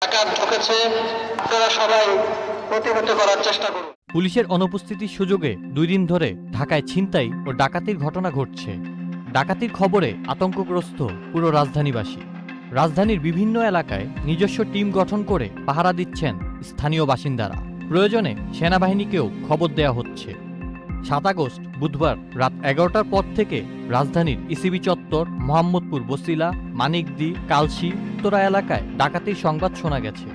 ডাকাত ঢুকেছে, আপনারা সবাই প্রতিহত করার চেষ্টা করুন। পুলিশের অনুপস্থিতির সুযোগে 2 দিন ধরে ঢাকায় ছিনতাই ও ডাকাতির ঘটনা ঘটছে। ডাকাতির খবরে আতঙ্কগ্রস্ত পুরো রাজধানীবাসী। রাজধানীর বিভিন্ন এলাকায় নিজস্ব টিম গঠন করে পাহারা দিচ্ছেন স্থানীয় বাসিন্দারা। প্রয়োজনে সেনাবাহিনীকেও খবর দেওয়া হচ্ছে। 7 আগস্ট বুধবার রাত 11টার পর থেকে রাজধানীর ইসিবি চত্বর, মোহাম্মদপুর বসিলা, মানিকদি, কালশি, উত্তরা এলাকায় ডাকাতির সংবাদ শোনা গেছে।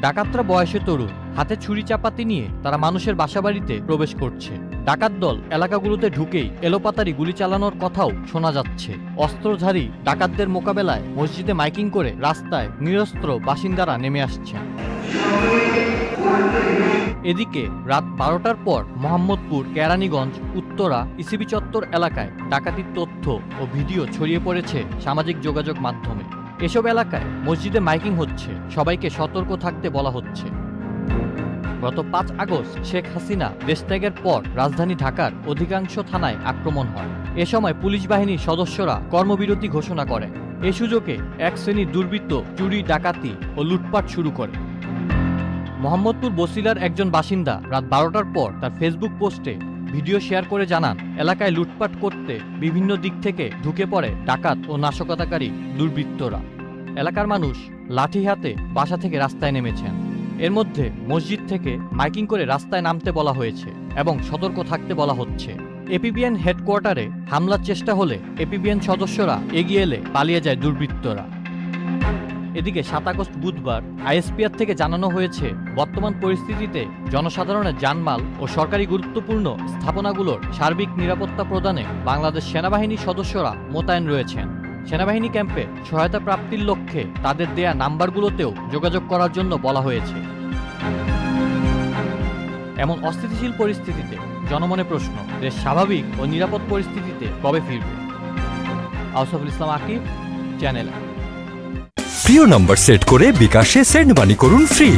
ডাকাতরা বয়সে তরুণ, হাতে ছুরি চাপাতি নিয়ে তারা মানুষের বাসাবাড়িতে প্রবেশ করছে। ডাকাত দল এলাকাগুলোতে ঢুকেই এলোপাতারি গুলি চালানোর কথাও শোনা যাচ্ছে। অস্ত্রধারী ডাকাতদের মোকাবেলায় মসজিদে মাইকিং করে রাস্তায় নিরস্ত্র বাসিন্দারা নেমে আসছেন। এদিকে রাত 12টার পর মোহাম্মদপুর, কেরানীগঞ্জ, উত্তরা, ইসিবি চত্বর এলাকায় ডাকাতির তথ্য ও ভিডিও ছড়িয়ে পড়েছে সামাজিক যোগাযোগ মাধ্যমে। এসব এলাকায় মসজিদে মাইকিং হচ্ছে, সবাইকে সতর্ক থাকতে বলা হচ্ছে। গত 5 আগস্ট শেখ হাসিনা দেশত্যাগের পর রাজধানী ঢাকার অধিকাংশ থানায় আক্রমণ হয়। এ সময় পুলিশ বাহিনীর সদস্যরা কর্মবিরতি ঘোষণা করেন। এ সুযোগে এক শ্রেণীর দুর্বৃত্ত চুরি, ডাকাতি ও লুটপাট শুরু করে। মোহাম্মদপুর বসিলার একজন বাসিন্দা রাত 12টার পর তার ফেসবুক পোস্টে ভিডিও শেয়ার করে জানান, এলাকায় লুটপাট করতে বিভিন্ন দিক থেকে ঢুকে পড়ে ডাকাত ও নাশকতাকারী দুর্বৃত্তরা। এলাকার মানুষ লাঠি হাতে বাসা থেকে রাস্তায় নেমেছেন। এর মধ্যে মসজিদ থেকে মাইকিং করে রাস্তায় নামতে বলা হয়েছে এবং সতর্ক থাকতে বলা হচ্ছে। এপিবিএন হেডকোয়ার্টারে হামলার চেষ্টা হলে এপিবিএন সদস্যরা এগিয়ে এলে পালিয়ে যায় দুর্বৃত্তরা। এদিকে 7 আগস্ট বুধবার আইএসপিআর থেকে জানানো হয়েছে, বর্তমান পরিস্থিতিতে জনসাধারণের জানমাল ও সরকারি গুরুত্বপূর্ণ স্থাপনাগুলোর সার্বিক নিরাপত্তা প্রদানে বাংলাদেশ সেনাবাহিনীর সদস্যরা মোতায়েন রয়েছেন। সেনাবাহিনী ক্যাম্পে সহায়তা প্রাপ্তির লক্ষ্যে তাদের দেয়া নাম্বারগুলোতেও যোগাযোগ করার জন্য বলা হয়েছে। এমন অস্থিতিশীল পরিস্থিতিতে জনমনে প্রশ্ন, দেশ স্বাভাবিক ও নিরাপদ পরিস্থিতিতে কবে ফিরবে? আউসাফুল ইসলাম আকিব, চ্যানেল। প্রিয় নম্বর সেট করে বিকাশে সেন্ড মানি করুন ফ্রি।